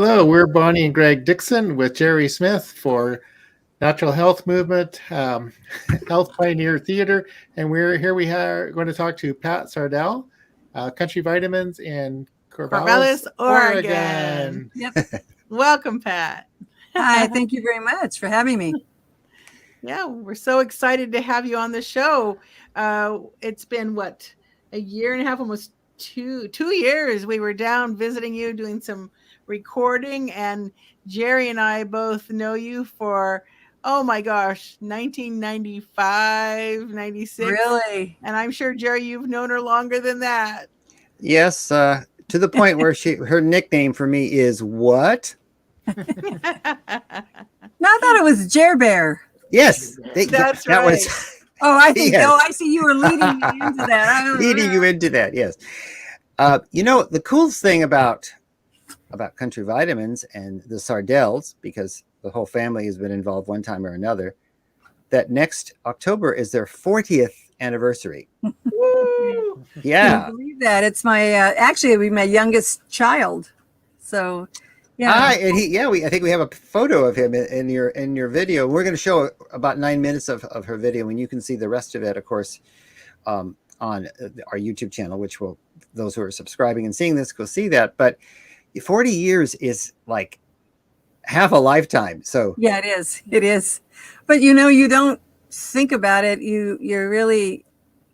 Hello, we're Bonnie and Greg Dixon with Jerry Smith for Natural Health Movement, Health Pioneer Theater, and we are going to talk to Pat Sardell, Country Vitamins in Corvallis, Oregon. Yep. Welcome, Pat. Hi, thank you very much for having me. Yeah, we're so excited to have you on the show. It's been a year and a half, almost two years. We were down visiting you, doing some recording, and Jerry and I both know you for, oh my gosh, 1995, 96. Really? And I'm sure, Jerry, you've known her longer than that. Yes, to the point where her nickname for me is what? No, I thought it was Jer Bear. Yes, That's that right. was. Oh, I think. Yes. Oh, I see. You were leading me into that. Leading you into that, yes. The coolest thing about Country Vitamins and the Sardells, because the whole family has been involved one time or another, that next October is their 40th anniversary. Woo! Yeah. Can you believe that? It's my actually it'll be my youngest child. So yeah. I think we have a photo of him in your video. We're going to show about 9 minutes of her video, and you can see the rest of it, of course, on our YouTube channel, which will, those who are subscribing and seeing this, go see that. But 40 years is like half a lifetime. So Yeah, it is. It is. But you don't think about it. You're really,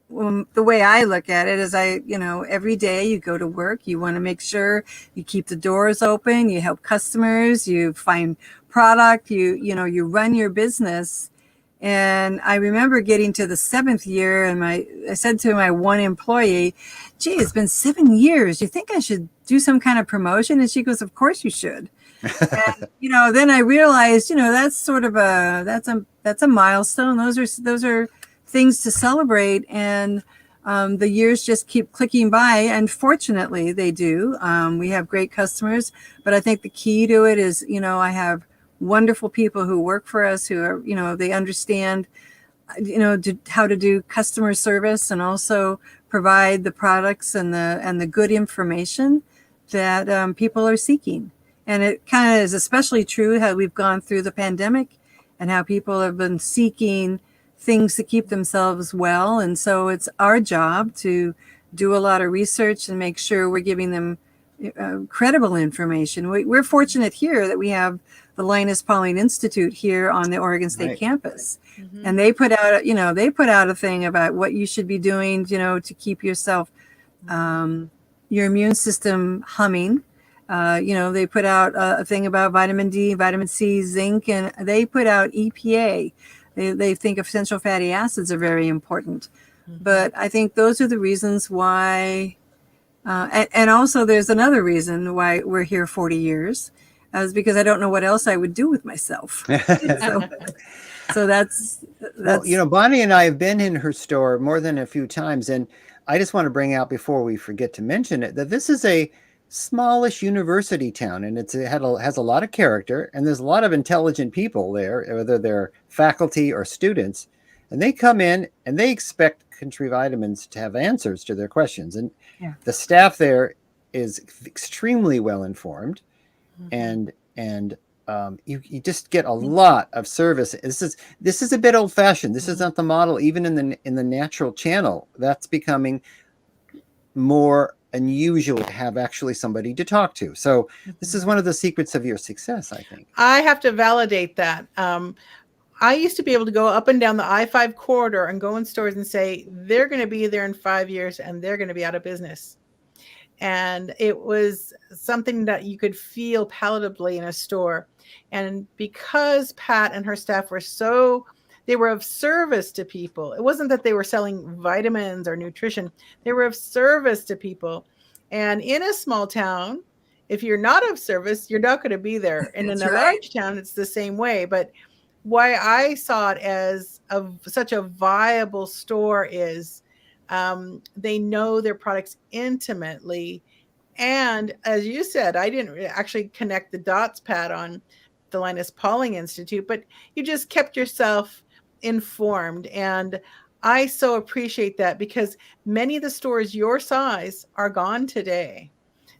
the way I look at it is every day you go to work, you want to make sure you keep the doors open, you help customers, you find product, you run your business. And I remember getting to the 7th year, and I said to my one employee, "Gee, it's been 7 years. You think I should do some kind of promotion?" And she goes, "Of course you should." And then I realized, that's sort of that's a milestone. Those are things to celebrate, and the years just keep clicking by. And fortunately, they do. We have great customers, but I think the key to it is, I have wonderful people who work for us who are, they understand, how to do customer service and also provide the products and the good information that people are seeking. And it kind of is especially true how we've gone through the pandemic and how people have been seeking things to keep themselves well. And so it's our job to do a lot of research and make sure we're giving them credible information. We're fortunate here that we have the Linus Pauling Institute here on the Oregon State campus. Mm-hmm. And they put out a thing about what you should be doing, to keep yourself, your immune system humming. They put out a thing about vitamin D, vitamin C, zinc, and they put out EPA. They think essential fatty acids are very important. Mm-hmm. But I think those are the reasons why, and also there's another reason why we're here 40 years, is because I don't know what else I would do with myself. So that's well, Bonnie and I have been in her store more than a few times, and I just want to bring out, before we forget to mention it, that this is a smallish university town, and it has a lot of character, and there's a lot of intelligent people there, whether they're faculty or students, and they come in and they expect Country Vitamins to have answers to their questions, and the staff there is extremely well informed. Mm-hmm. and you just get a lot of service. This is a bit old fashioned. This is not the model, even in the natural channel. That's becoming more unusual to have actually somebody to talk to. So this is one of the secrets of your success, I think. I have to validate that. I used to be able to go up and down the I-5 corridor and go in stores and say, they're going to be there in 5 years and they're going to be out of business. And it was something that you could feel palatably in a store. And because Pat and her staff they were of service to people. It wasn't that they were selling vitamins or nutrition. They were of service to people. And in a small town, if you're not of service, you're not going to be there. And in a large town, it's the same way. But why I saw it as such a viable store is they know their products intimately. And as you said, I didn't actually connect the dots, Pat, on the Linus Pauling Institute, but you just kept yourself informed. And I so appreciate that, because many of the stores your size are gone today.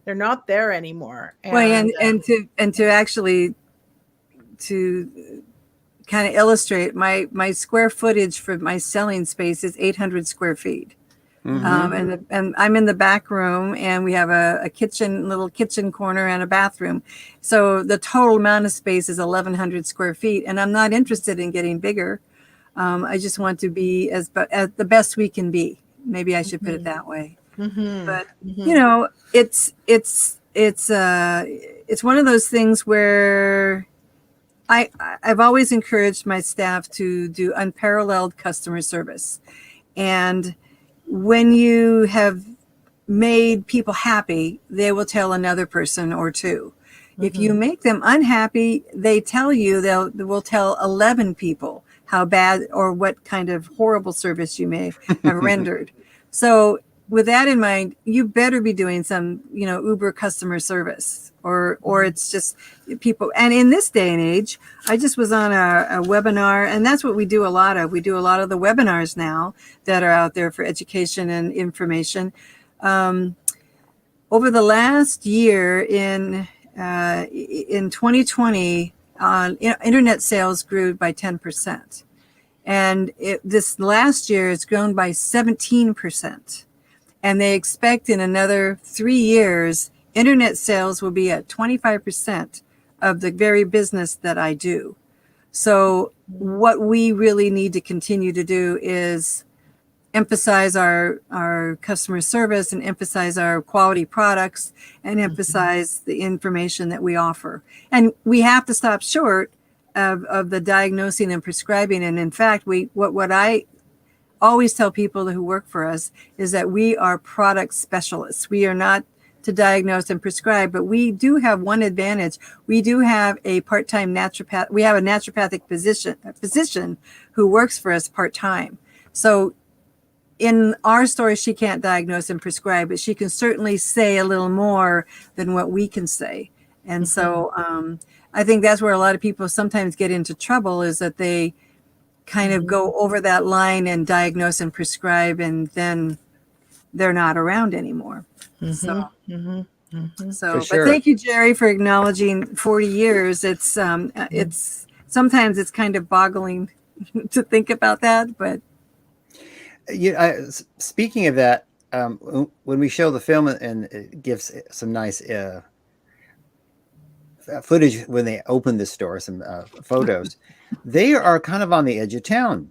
They're not there anymore. Well, and to actually to kind of illustrate, my square footage for my selling space is 800 square feet. And I'm in the back room, and we have a little kitchen corner and a bathroom. So the total amount of space is 1,100 square feet, and I'm not interested in getting bigger. I just want to be as the best we can be. Maybe I should put it that way. But you know, it's one of those things where I've always encouraged my staff to do unparalleled customer service. And when you have made people happy, they will tell another person or two. If you make them unhappy, they tell you, they will tell 11 people how bad or what kind of horrible service you may have rendered. So with that in mind, you better be doing some, Uber customer service, or it's just people. And in this day and age, I just was on a webinar, and that's what we do a lot of. We do a lot of the webinars now that are out there for education and information. Over the last year in 2020, internet sales grew by 10%. And this last year it's grown by 17%. And they expect in another 3 years, internet sales will be at 25% of the very business that I do. So what we really need to continue to do is emphasize our customer service and emphasize our quality products and emphasize the information that we offer. And we have to stop short of the diagnosing and prescribing. And in fact, what I always tell people who work for us is that we are product specialists. We are not to diagnose and prescribe, but we do have one advantage. We do have a part-time naturopath. We have a naturopathic physician who works for us part-time. So in our story, she can't diagnose and prescribe, but she can certainly say a little more than what we can say. And so I think that's where a lot of people sometimes get into trouble, is that they kind of go over that line and diagnose and prescribe, and then they're not around anymore. So, For sure. But thank you, Jerry, for acknowledging 40 years. It's sometimes it's kind of boggling to think about that, but. Speaking of that, when we show the film and it gives some nice footage when they open the store, some photos, they are kind of on the edge of town,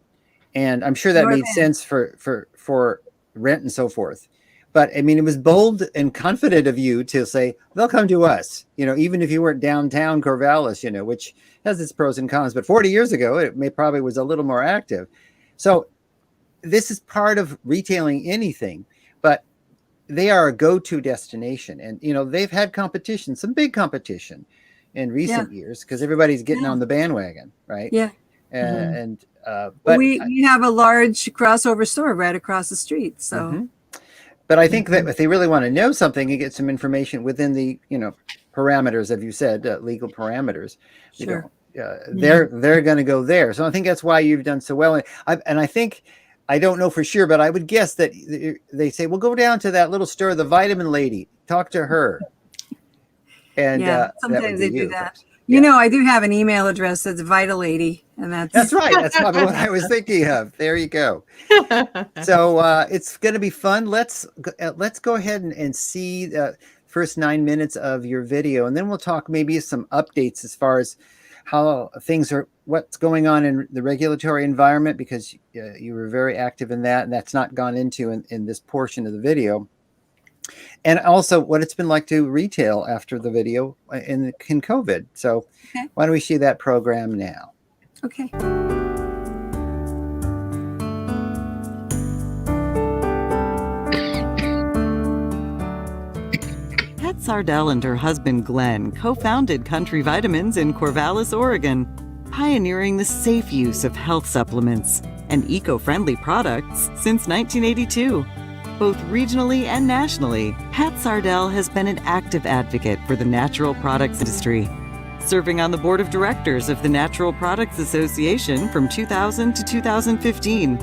and I'm sure that made sense for rent and so forth. But I mean, it was bold and confident of you to say they'll come to us, even if you weren't downtown Corvallis, which has its pros and cons. But 40 years ago, it probably was a little more active. So this is part of retailing anything, but they are a go-to destination. And, they've had competition, some big competition in recent years, because everybody's getting on the bandwagon, right? Yeah. But we have a large crossover store right across the street. So, but I think that if they really want to know something and get some information within the, parameters, as you said, legal parameters, sure. They're going to go there. So I think that's why you've done so well. And I think, I don't know for sure, but I would guess that they say, well, go down to that little store, the Vitamin Lady, talk to her. And sometimes they do that. I do have an email address that's Vital Lady, and that's right. That's probably what I was thinking of. There you go. So it's going to be fun. Let's go ahead and see the first 9 minutes of your video, and then we'll talk maybe some updates as far as how things are, what's going on in the regulatory environment, because you were very active in that, and that's not gone into in this portion of the video. And also what it's been like to retail after the video in COVID. So why don't we see that program now? Okay. Pat Sardell and her husband Glenn co-founded Country Vitamins in Corvallis, Oregon, pioneering the safe use of health supplements and eco-friendly products since 1982. Both regionally and nationally, Pat Sardell has been an active advocate for the natural products industry, serving on the board of directors of the Natural Products Association from 2000 to 2015.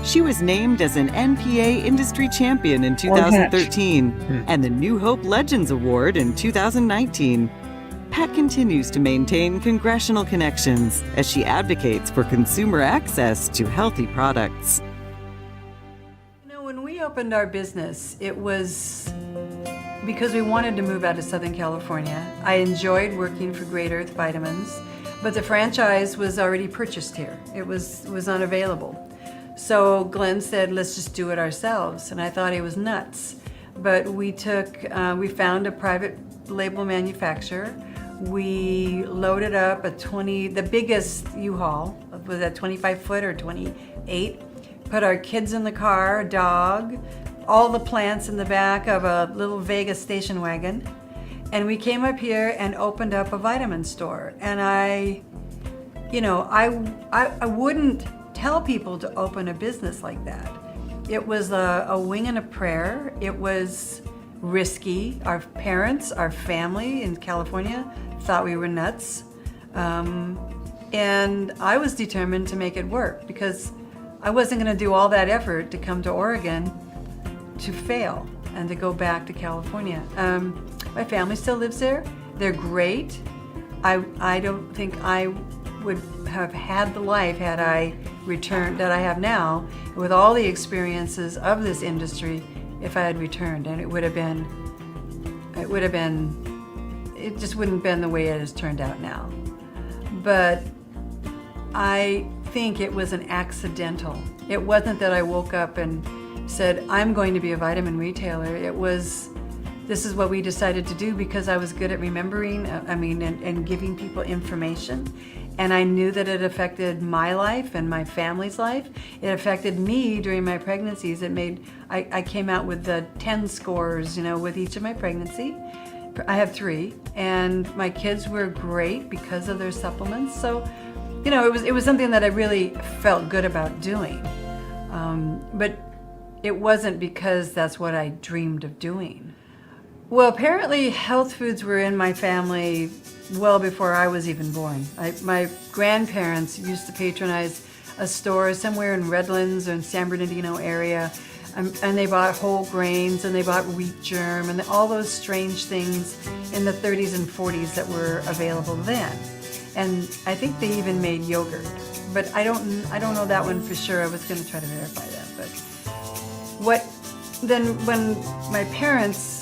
She was named as an NPA Industry Champion in 2013 and the New Hope Legends Award in 2019. Pat continues to maintain congressional connections as she advocates for consumer access to healthy products. You know, when we opened our business, it was because we wanted to move out of Southern California. I enjoyed working for Great Earth Vitamins, but the franchise was already purchased here. It was unavailable. So Glenn said, let's just do it ourselves. And I thought he was nuts. But we found a private label manufacturer. We loaded up the biggest U-Haul, was that 25 foot or 28? Put our kids in the car, a dog, all the plants in the back of a little Vegas station wagon. And we came up here and opened up a vitamin store. And I wouldn't tell people to open a business like that. It was a wing and a prayer. It was risky. Our parents, our family in California thought we were nuts. And I was determined to make it work because I wasn't going to do all that effort to come to Oregon to fail and to go back to California. My family still lives there. They're great. I don't think I would have had the life had I returned that I have now with all the experiences of this industry if I had returned, and it just wouldn't have been the way it has turned out now. But I think it was an accidental. It wasn't that I woke up and said, I'm going to be a vitamin retailer. It was, this is what we decided to do because I was good at remembering, and giving people information. And I knew that it affected my life and my family's life. It affected me during my pregnancies. I came out with the 10 scores, with each of my pregnancy. I have 3, and my kids were great because of their supplements. So, it was something that I really felt good about doing. But it wasn't because that's what I dreamed of doing. Well, apparently health foods were in my family well before I was even born. My grandparents used to patronize a store somewhere in Redlands or in San Bernardino area, and they bought whole grains and they bought wheat germ and all those strange things in the 30s and 40s that were available then. And I think they even made yogurt, but I don't know that one for sure. I was going to try to verify that. But when my parents,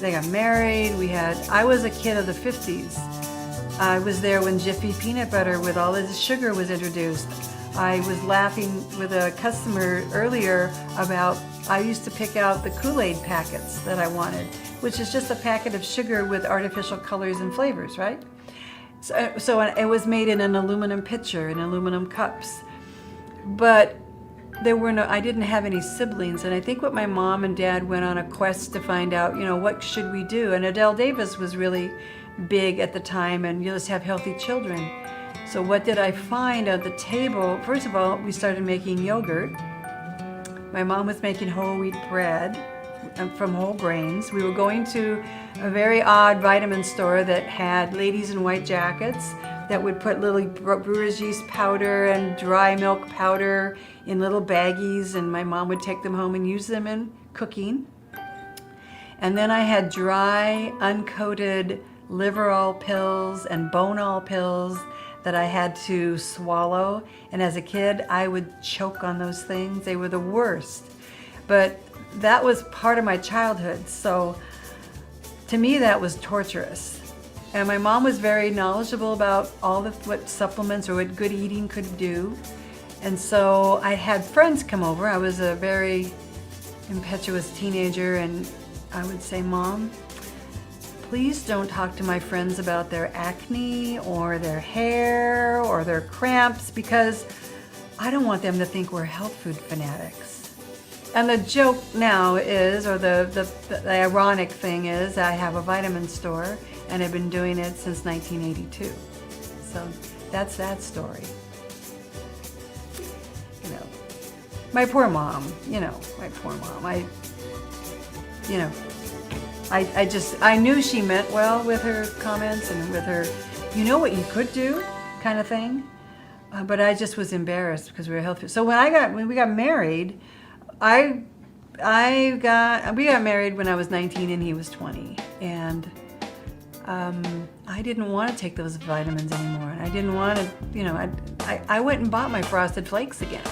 they got married, I was a kid of the 50s. I was there when Jiffy peanut butter with all of the sugar was introduced. I was laughing with a customer earlier about, I used to pick out the Kool-Aid packets that I wanted, which is just a packet of sugar with artificial colors and flavors, right? So it was made in an aluminum pitcher, in aluminum cups. But I didn't have any siblings, and I think what my mom and dad went on a quest to find out, what should we do? And Adele Davis was really big at the time, and you just have healthy children. So what did I find at the table? First of all, we started making yogurt. My mom was making whole wheat bread from whole grains. We were going to a very odd vitamin store that had ladies in white jackets that would put little brewer's yeast powder and dry milk powder in little baggies, and my mom would take them home and use them in cooking. And then I had dry, uncoated liverol pills and bonal pills that I had to swallow. And as a kid, I would choke on those things. They were the worst. But that was part of my childhood. So to me, that was torturous. And my mom was very knowledgeable about what supplements or what good eating could do. And so I had friends come over. I was a very impetuous teenager, and I would say, Mom, please don't talk to my friends about their acne or their hair or their cramps, because I don't want them to think we're health food fanatics. And the joke now is, or the ironic thing is, I have a vitamin store and I've been doing it since 1982. So that's that story. My poor mom, my poor mom. I knew she meant well with her comments and with her, what you could do kind of thing. but I just was embarrassed because we were healthy. So when we got married, we got married when I was 19 and he was 20, and I didn't want to take those vitamins anymore. And I didn't want to, I went and bought my Frosted Flakes again.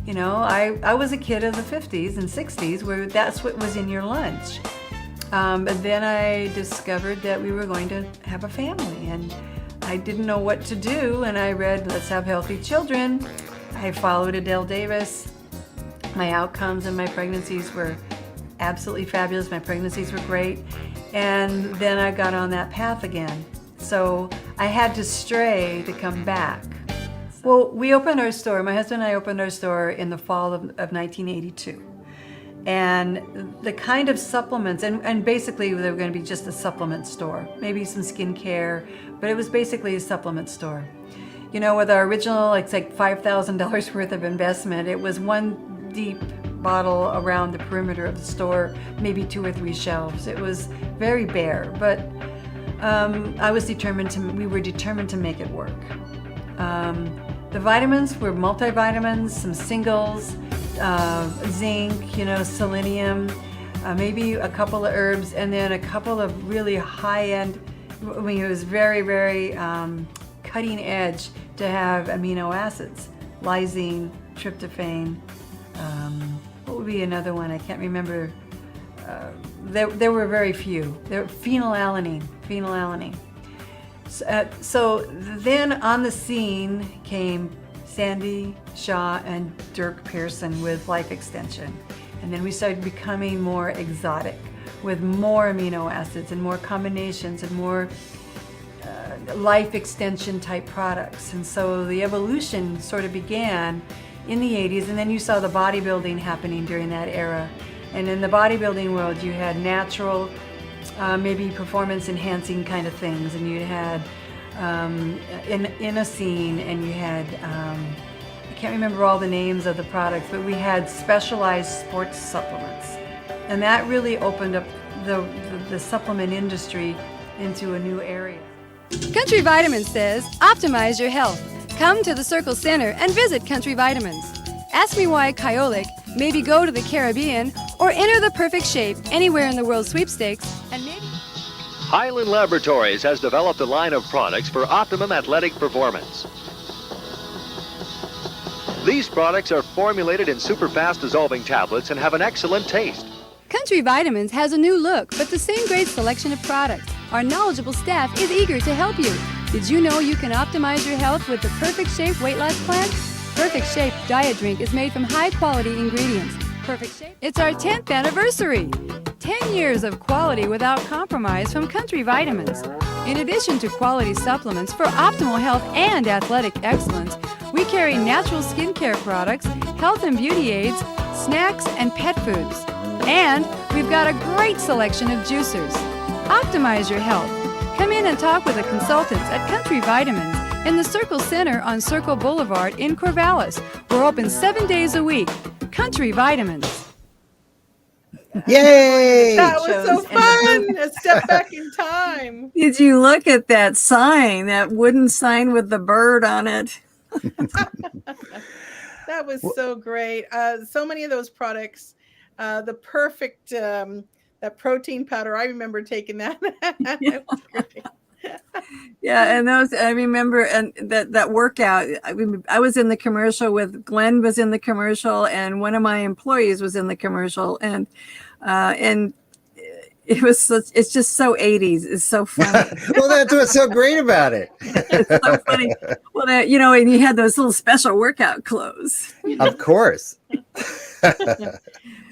I was a kid of the 50s and 60s where that's what was in your lunch. But then I discovered that we were going to have a family, and I didn't know what to do, and I read Let's Have Healthy Children. I followed Adele Davis. My outcomes and my pregnancies were absolutely fabulous. My pregnancies were great. And then I got on that path again. So I had to stray to come back. Well, we opened our store, my husband and I opened our store in the fall of 1982. And the kind of supplements, and basically they were going to be just a supplement store, maybe some skincare, but it was basically a supplement store. With our original, it's like $5,000 worth of investment, it was one deep bottle around the perimeter of the store, maybe 2 or 3 shelves. It was very bare, but we were determined to make it work. The vitamins were multivitamins, some singles, zinc, selenium, maybe a couple of herbs, and then a couple of really high-end, it was very, very cutting edge to have amino acids, lysine, tryptophan, what would be another one? I can't remember. There were very few. Phenylalanine. So then on the scene came Sandy Shaw and Dirk Pearson with Life Extension. And then we started becoming more exotic with more amino acids and more combinations and more life extension type products. And so the evolution sort of began in the 80s, and then you saw the bodybuilding happening during that era. And in the bodybuilding world, you had natural, maybe performance enhancing kind of things, and you had inosine, and you had, I can't remember all the names of the products, but we had specialized sports supplements. And that really opened up the supplement industry into a new area. Country Vitamins says, optimize your health. Come to the Circle Center and visit Country Vitamins. Ask me why Kyolic, maybe go to the Caribbean, or enter the perfect shape anywhere in the World Sweepstakes, and maybe... Highland Laboratories has developed a line of products for optimum athletic performance. These products are formulated in super fast dissolving tablets and have an excellent taste. Country Vitamins has a new look, but the same great selection of products. Our knowledgeable staff is eager to help you. Did you know you can optimize your health with the Perfect Shape weight loss plan? Perfect Shape diet drink is made from high-quality ingredients. Perfect Shape. It's our 10th anniversary. 10 years of quality without compromise from Country Vitamins. In addition to quality supplements for optimal health and athletic excellence, we carry natural skincare products, health and beauty aids, snacks, and pet foods. And we've got a great selection of juicers. Optimize your health. Come in and talk with the consultants at Country Vitamins in the Circle Center on Circle Boulevard in Corvallis. We're open 7 days a week. Country Vitamins. Yay! That was so fun. A step back in time. Did you look at that sign, that wooden sign with the bird on it? That was so great. So many of those products, the perfect, that protein powder, I remember taking that. That was great. Yeah, and those, I remember, and that workout, I was in the commercial with, Glenn was in the commercial, and one of my employees was in the commercial, and it's just so 80s. It's so funny. Well, that's what's so great about it. It's so funny. Well, and you had those little special workout clothes. Of course. But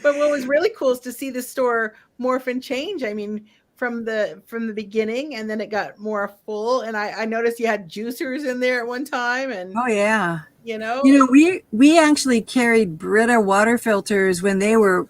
what was really cool is to see the store morph and change. I mean, from the beginning, and then it got more full. And I noticed you had juicers in there at one time. And oh yeah, you know, we actually carried Brita water filters when they were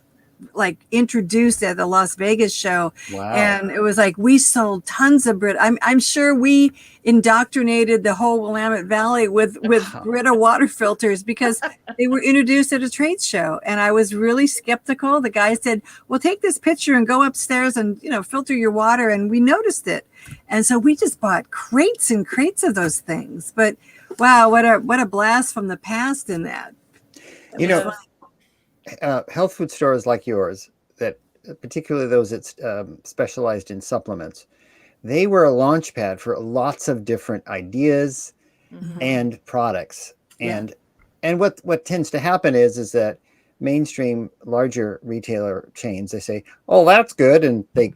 like introduced at the Las Vegas show. Wow. And it was like we sold tons of Brita. I'm sure we indoctrinated the whole Willamette Valley with Brita water filters because they were introduced at a trade show. And I was really skeptical. The guy said, well, take this picture and go upstairs and, filter your water. And we noticed it. And so we just bought crates and crates of those things. But wow, what a blast from the past in that. Health food stores like yours, that particularly those that specialized in supplements, they were a launch pad for lots of different ideas and products. And what tends to happen is that mainstream larger retailer chains, they say, oh, that's good, and they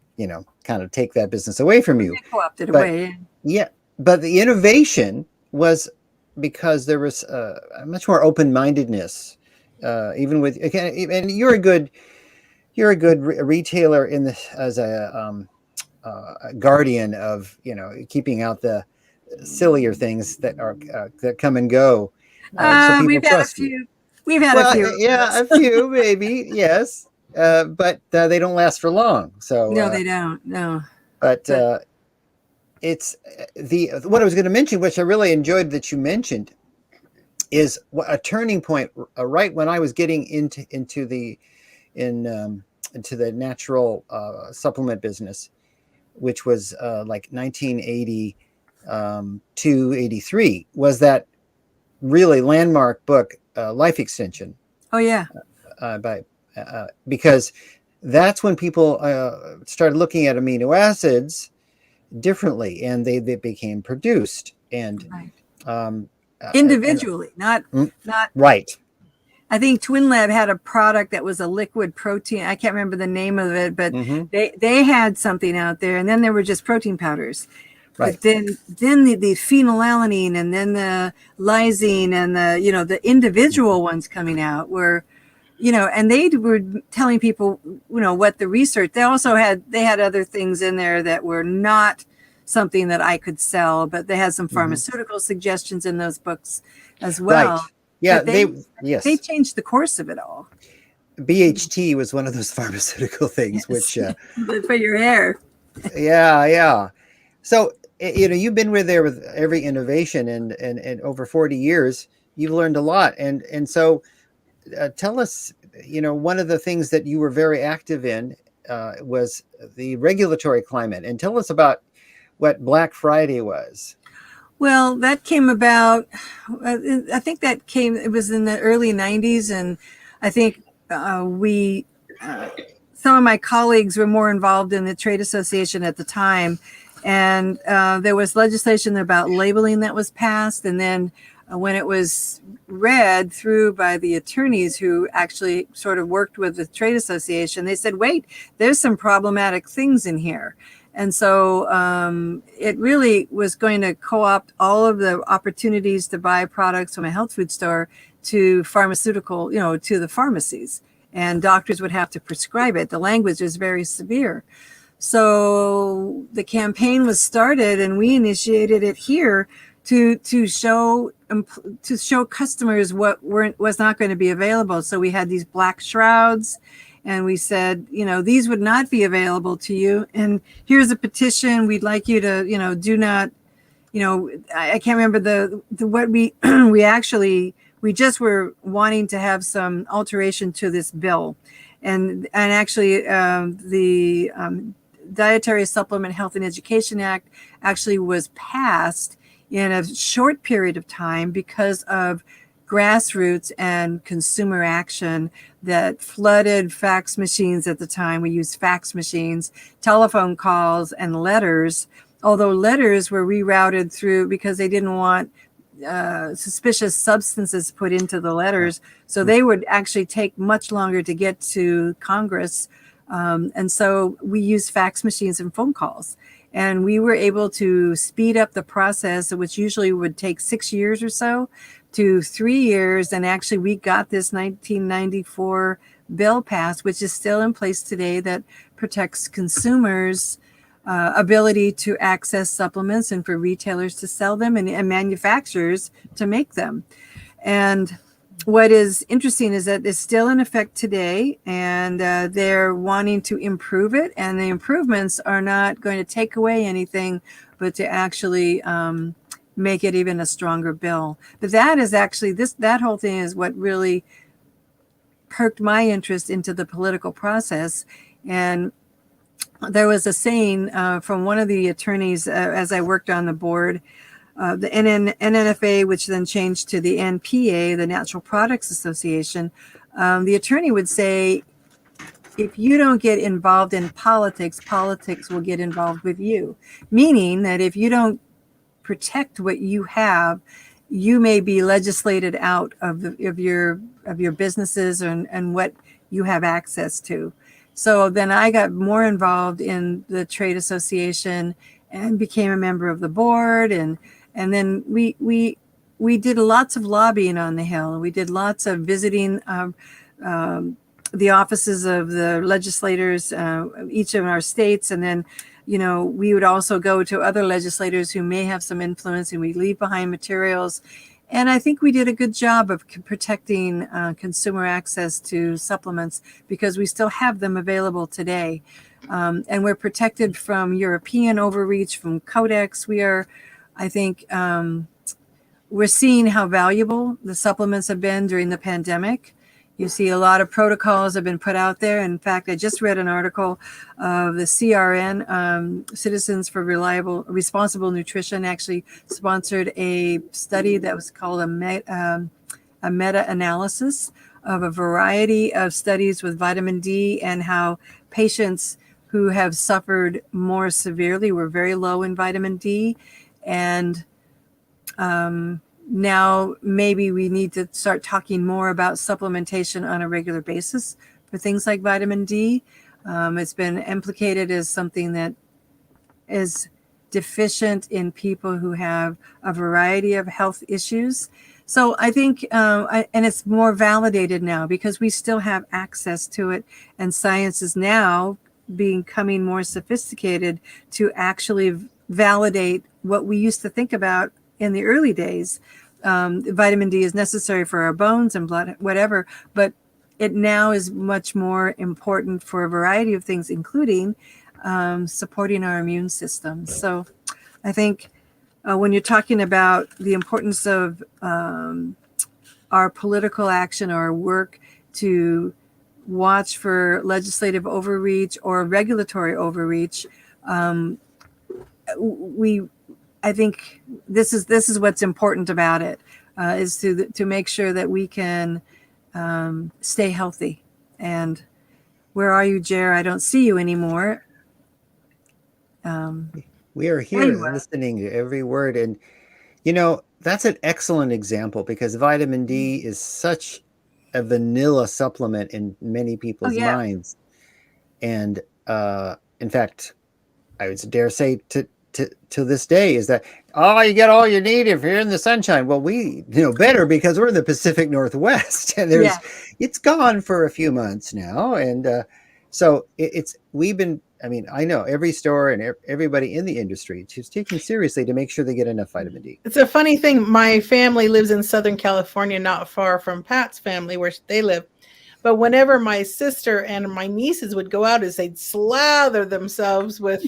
kind of take that business away from you. They co-opt it away. Yeah, but the innovation was because there was a much more open-mindedness, even with, and you're a good retailer in this as a guardian of keeping out the sillier things that are that come and go. So people we've had a few. you. We've had a few. Yeah, a few maybe, yes, but they don't last for long. So no, they don't. No, but it's what I was going to mention, which I really enjoyed that you mentioned, is a turning point right when I was getting into the natural supplement business, which was like 1982, 83, was that really landmark book, Life Extension. Oh yeah. Because that's when people started looking at amino acids differently, and they became produced and individually, not right. I think Twin Lab had a product that was a liquid protein. I can't remember the name of it, but they had something out there, and then there were just protein powders. Right. But then the phenylalanine, and then the lysine, and the individual ones coming out were, and they were telling people, what the research. They also had other things in there that were not something that I could sell, but they had some pharmaceutical suggestions in those books as well. Right. Yeah, they changed the course of it all. BHT was one of those pharmaceutical things, which for your hair. Yeah. So you've been there with every innovation, and over 40 years, you've learned a lot. And so tell us, one of the things that you were very active in was the regulatory climate, and tell us about what Black Friday was. Well, that came about, I think it was in the early 90s. And I think some of my colleagues were more involved in the trade association at the time. And there was legislation about labeling that was passed. And then when it was read through by the attorneys who actually sort of worked with the trade association, they said, wait, there's some problematic things in here. And so it really was going to co-opt all of the opportunities to buy products from a health food store to pharmaceutical, to the pharmacies. And doctors would have to prescribe it. The language is very severe. So the campaign was started, and we initiated it here to show customers what was not going to be available. So we had these black shrouds. And we said, these would not be available to you. And here's a petition. We'd like you to, do not, I can't remember what we just were wanting to have some alteration to this bill. And actually the Dietary Supplement Health and Education Act actually was passed in a short period of time because of grassroots and consumer action that flooded fax machines at the time. We used fax machines, telephone calls, and letters, although letters were rerouted through because they didn't want suspicious substances put into the letters. So they would actually take much longer to get to Congress. And so we used fax machines and phone calls. And we were able to speed up the process, which usually would take 6 years or so, to 3 years. And actually, we got this 1994 bill passed, which is still in place today, that protects consumers' ability to access supplements and for retailers to sell them and manufacturers to make them. And what is interesting is that it's still in effect today, and they're wanting to improve it. And the improvements are not going to take away anything, but to actually make it even a stronger bill. But that is actually that whole thing is what really perked my interest into the political process. And there was a saying from one of the attorneys as I worked on the board, the NNFA, which then changed to the NPA, the Natural Products Association. The attorney would say, if you don't get involved in politics, politics will get involved with you. Meaning that if you don't protect what you have, you may be legislated out of your businesses and what you have access to. So then I got more involved in the trade association and became a member of the board, and then we did lots of lobbying on the Hill. We did lots of visiting the offices of the legislators, each of our states, and then we would also go to other legislators who may have some influence, and we leave behind materials. And I think we did a good job of protecting consumer access to supplements, because we still have them available today. And we're protected from European overreach, from Codex. We are, I think, we're seeing how valuable the supplements have been during the pandemic. You see a lot of protocols have been put out there. In fact, I just read an article of the CRN, Citizens for Responsible Nutrition, actually sponsored a study that was called a meta-analysis of a variety of studies with vitamin D, and how patients who have suffered more severely were very low in vitamin D. And now maybe we need to start talking more about supplementation on a regular basis for things like vitamin D. It's been implicated as something that is deficient in people who have a variety of health issues. So I think, and it's more validated now because we still have access to it, and science is now becoming more sophisticated to actually validate what we used to think about in the early days. Vitamin D is necessary for our bones and blood, whatever, but it now is much more important for a variety of things, including supporting our immune system. So I think when you're talking about the importance of our political action, our work to watch for legislative overreach or regulatory overreach, I think this is what's important about it, is to make sure that we can stay healthy. And where are you, Jer? I don't see you anymore. We are here listening to every word. And, that's an excellent example, because vitamin D is such a vanilla supplement in many people's minds. And in fact, I would dare say to this day is that, you get all you need if you're in the sunshine. Well, we better, because we're in the Pacific Northwest, and it's gone for a few months now. And so I know every store and everybody in the industry is taking seriously to make sure they get enough vitamin D. It's a funny thing. My family lives in Southern California, not far from Pat's family where they live. But whenever my sister and my nieces would go out, they'd slather themselves with,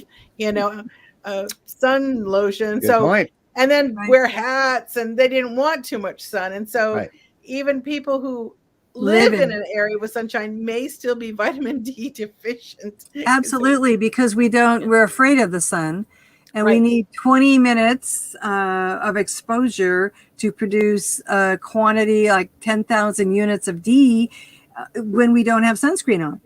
sun lotion. Good point. And then wear hats, and they didn't want too much sun. And so even people who live in an area with sunshine may still be vitamin D deficient. Absolutely, because we're afraid of the sun, and we need 20 minutes of exposure to produce a quantity like 10,000 units of D when we don't have sunscreen on.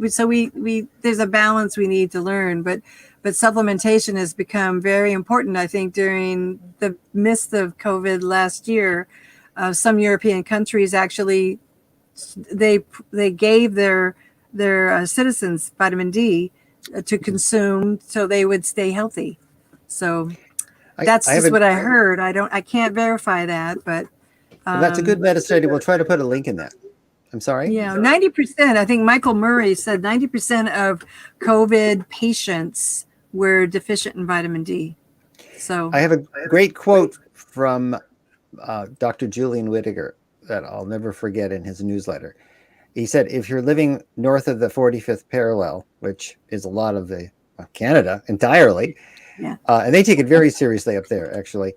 So we there's a balance we need to learn, but supplementation has become very important. I think during the midst of COVID last year, some European countries actually they gave their citizens vitamin D to consume so they would stay healthy. So that's just what I heard. I can't verify that, but that's a good meta study. We'll try to put a link in that. I'm sorry? Yeah, 90%. I think Michael Murray said 90% of COVID patients were deficient in vitamin D. So I have a great quote from Dr. Julian Whittaker, that I'll never forget in his newsletter. He said, if you're living north of the 45th parallel, which is a lot of the Canada entirely, Yeah. And they take it very seriously up there, actually.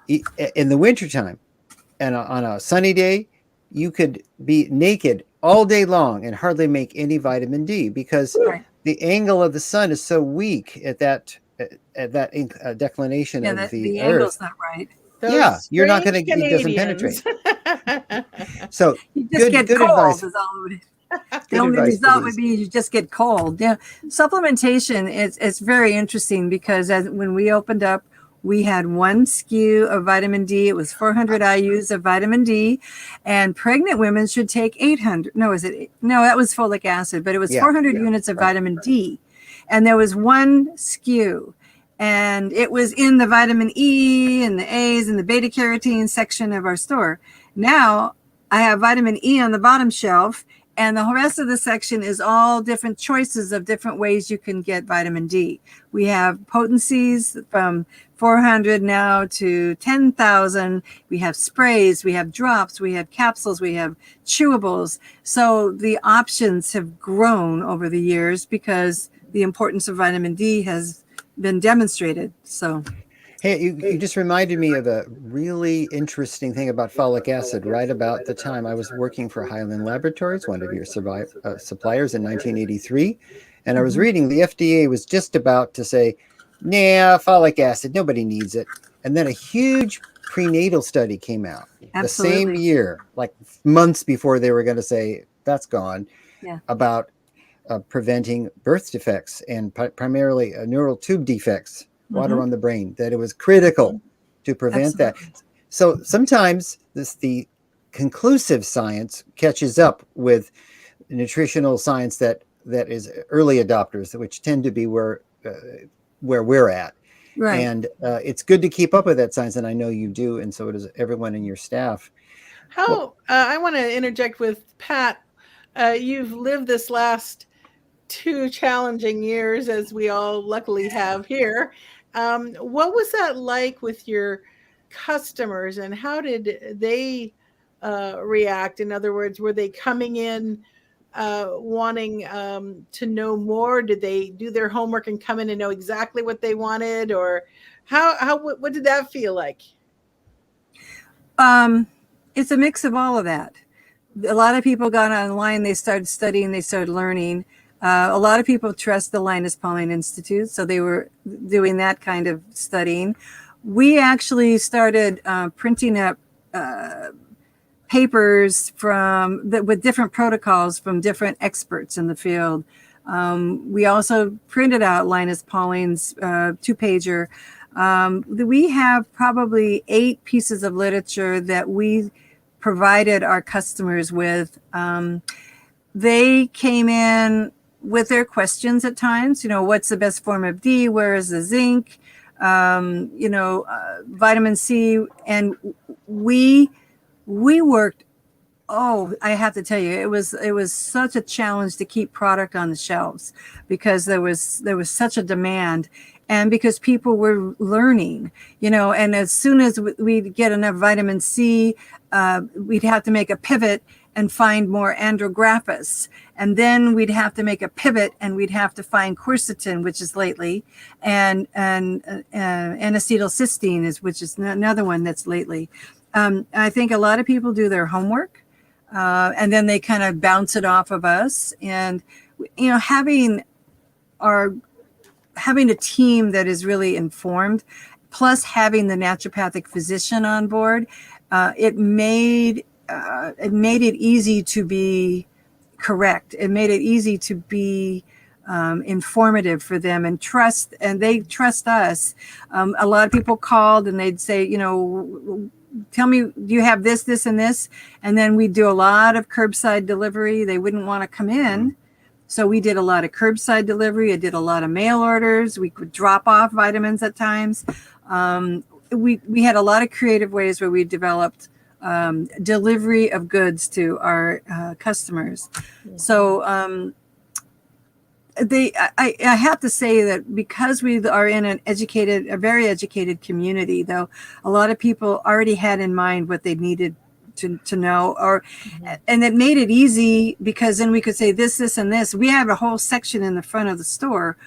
In the wintertime and on a sunny day, you could be naked all day long and hardly make any vitamin D because Right. the angle of the sun is so weak at that declination of The the angle's earth. not right. Yeah, you're not going to, strange it doesn't Canadians. penetrate. So You just get good cold. advice. Is all it would. The Good only advice, result Louise. would be you just get cold. Yeah, supplementation it's very interesting because when we opened up, we had one SKU of vitamin D. It was 400 IUs of vitamin D, and pregnant women should take 800. No, that was folic acid, but it was 400 units of vitamin D, and there was one SKU. And it was in the vitamin E and the A's and the beta carotene section of our store. Now I have vitamin E on the bottom shelf, and the rest of the section is all different choices of different ways you can get vitamin D. We have potencies from 400 now to 10,000. We have sprays, we have drops, we have capsules, we have chewables. So the options have grown over the years because the importance of vitamin D has been demonstrated. So Hey, you just reminded me of a really interesting thing about folic acid. Right about the time I was working for Highland Laboratories, one of your suppliers in 1983, and I was reading the FDA was just about to say, nah, folic acid, nobody needs it. And then a huge prenatal study came out the same year, like months before they were going to say, that's gone, about preventing birth defects and primarily neural tube defects. Water on the brain, that it was critical to prevent that. So sometimes the conclusive science catches up with nutritional science that is early adopters, which tend to be where we're at. Right. And it's good to keep up with that science, and I know you do, and so does everyone in your staff. I want to interject with Pat. You've lived this last 2 challenging years, as we all luckily have here. What was that like with your customers, and how did they react? In other words, were they coming in wanting to know more? Did they do their homework and come in and know exactly what they wanted, or what did that feel like? It's a mix of all of that. A lot of people got online, they started studying, they started learning. A lot of people trust the Linus Pauling Institute, so they were doing that kind of studying. We actually started printing up papers with different protocols from different experts in the field. We also printed out Linus Pauling's 2-pager. We have probably 8 pieces of literature that we provided our customers with. They came in with their questions at times, what's the best form of D? Where is the zinc? Vitamin C. And we worked, I have to tell you, it was such a challenge to keep product on the shelves because there was such a demand. And because people were learning, and as soon as we'd get enough vitamin C, we'd have to make a pivot and find more andrographis. And then we'd have to make a pivot and we'd have to find quercetin, which is lately, and N-acetylcysteine, which is another one that's lately. I think a lot of people do their homework and then they kind of bounce it off of us. And, having a team that is really informed, plus having the naturopathic physician on board, it made it easy to be correct. It made it easy to be informative for them and they trust us. A lot of people called and they'd say, tell me, do you have this, this, and this? And then we do a lot of curbside delivery. They wouldn't want to come in. So we did a lot of curbside delivery. I did a lot of mail orders. We could drop off vitamins at times. We had a lot of creative ways where we developed delivery of goods to our customers. So I have to say that because we are in a very educated community, though, a lot of people already had in mind what they needed to know, or and it made it easy because then we could say this, and this. We have a whole section in the front of the store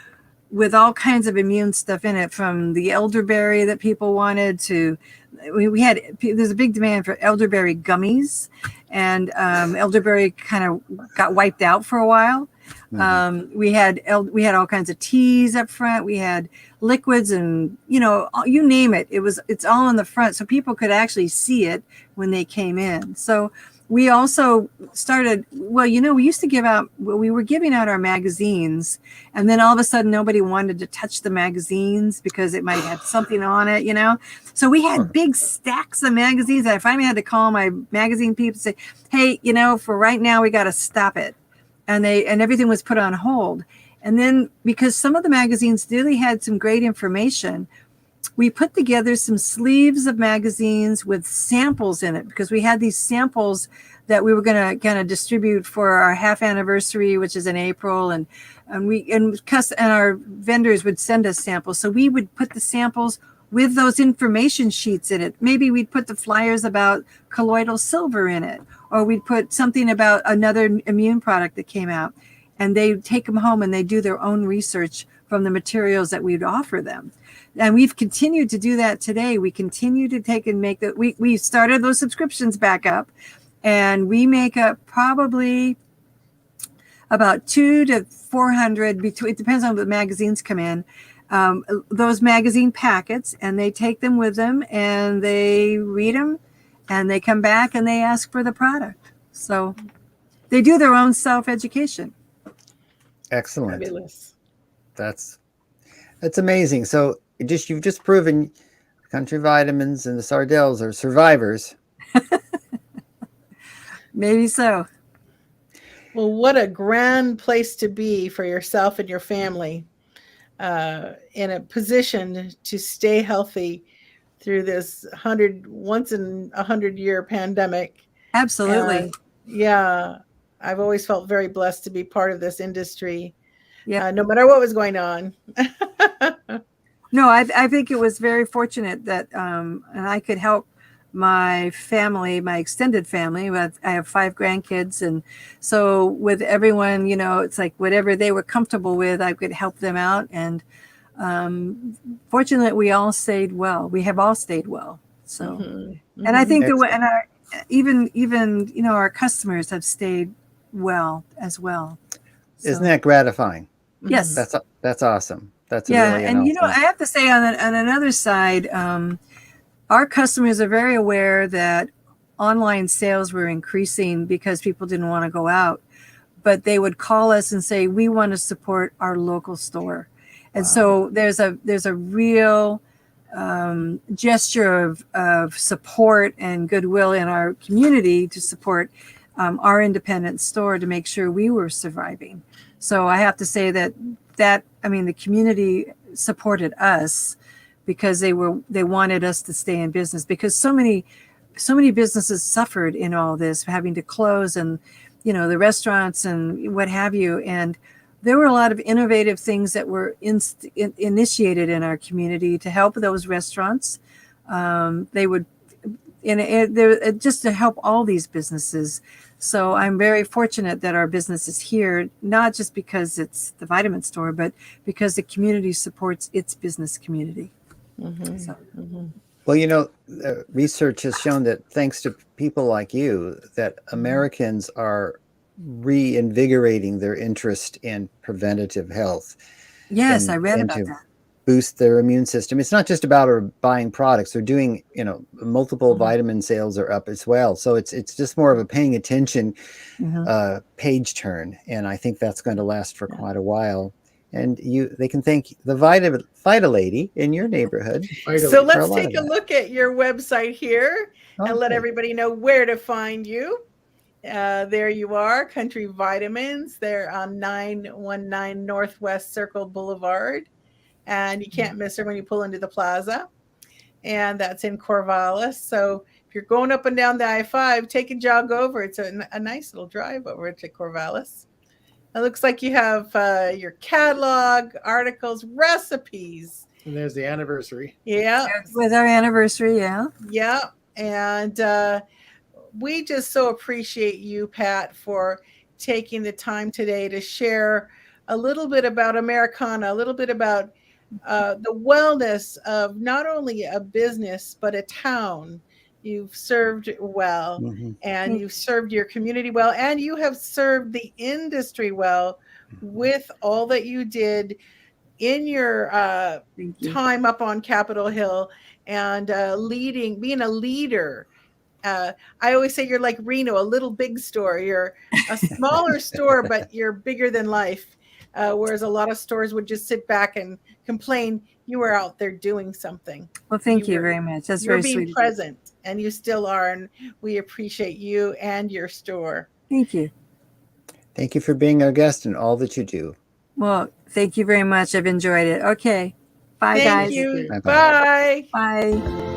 with all kinds of immune stuff in it, from the elderberry that people wanted to, there's a big demand for elderberry gummies, and elderberry kind of got wiped out for a while. We had all kinds of teas up front. We had liquids, and you name it. It's all in the front, so people could actually see it when they came in. So we also started, we used to we were giving out our magazines, and then all of a sudden nobody wanted to touch the magazines because it might have something on it, So we had big stacks of magazines. I finally had to call my magazine people and say, hey, for right now, we got to stop it. And everything was put on hold. And then because some of the magazines really had some great information, we put together some sleeves of magazines with samples in it, because we had these samples that we were going to distribute for our half anniversary, which is in April, and our vendors would send us samples. So we would put the samples with those information sheets in it. Maybe we'd put the flyers about colloidal silver in it, or we'd put something about another immune product that came out, and they take them home and they do their own research from the materials that we'd offer them. And we've continued to do that today. We continue to take and make that. We started those subscriptions back up, and we make up probably about 200 to 400 between. It depends on what magazines come in. Those magazine packets, and they take them with them, and they read them, and they come back and they ask for the product. So they do their own self-education. Excellent. Fabulous. That's amazing. So you've just proven Country Vitamins and the Sardells are survivors. Maybe so. Well, what a grand place to be for yourself and your family, in a position to stay healthy through this once in 100-year pandemic. Absolutely. Yeah, I've always felt very blessed to be part of this industry. Yeah. No matter what was going on. No, I think it was very fortunate that and I could help my family, my extended family. I have 5 grandkids, and so with everyone, it's like whatever they were comfortable with, I could help them out. And fortunately, we all stayed well. We have all stayed well. So, and I think even our customers have stayed well as well. So. Isn't that gratifying? Yes, that's awesome. That's really and I have to say on another side, our customers are very aware that online sales were increasing because people didn't want to go out, but they would call us and say, we want to support our local store. And so there's a real gesture of support and goodwill in our community to support our independent store to make sure we were surviving. So I have to say that the community supported us because they wanted us to stay in business, because so many businesses suffered in all this, having to close, and the restaurants and what have you. And there were a lot of innovative things that were initiated in our community to help those restaurants. They would, just to help all these businesses. So I'm very fortunate that our business is here, not just because it's the vitamin store, but because the community supports its business community. So. Well, research has shown that thanks to people like you, that Americans are reinvigorating their interest in preventative health. Yes, I read about that. Boost their immune system. It's not just about buying products. They're doing, multiple vitamin sales are up as well. So it's just more of a paying attention page turn. And I think that's going to last for quite a while. And they can thank the Vita Lady in your neighborhood. So let's take a look at your website here and let everybody know where to find you. There you are, Country Vitamins. They're on 919 Northwest Circle Boulevard. And you can't miss her when you pull into the plaza. And that's in Corvallis. So if you're going up and down the I-5, take a jog over. It's a nice little drive over to Corvallis. It looks like you have your catalog, articles, recipes. And there's the anniversary. Yeah. With our anniversary, yeah. Yeah. And we just so appreciate you, Pat, for taking the time today to share a little bit about Americana, a little bit about the wellness of not only a business, but a town. You've served well, Mhm. and you've served your community well, and you have served the industry well with all that you did in your Thank you. time up on Capitol Hill and being a leader. I always say you're like Reno, a little big store. You're a smaller store, but you're bigger than life. Whereas a lot of stores would just sit back and complain. You were out there doing something. Well, thank You you were- very much. That's You're very being sweet of you. present, and you still are. And we appreciate you and your store. Thank you. Thank you for being our guest and all that you do. Well, thank you very much. I've enjoyed it. Okay. Bye, Thank guys. you. Bye-bye. Bye. Bye.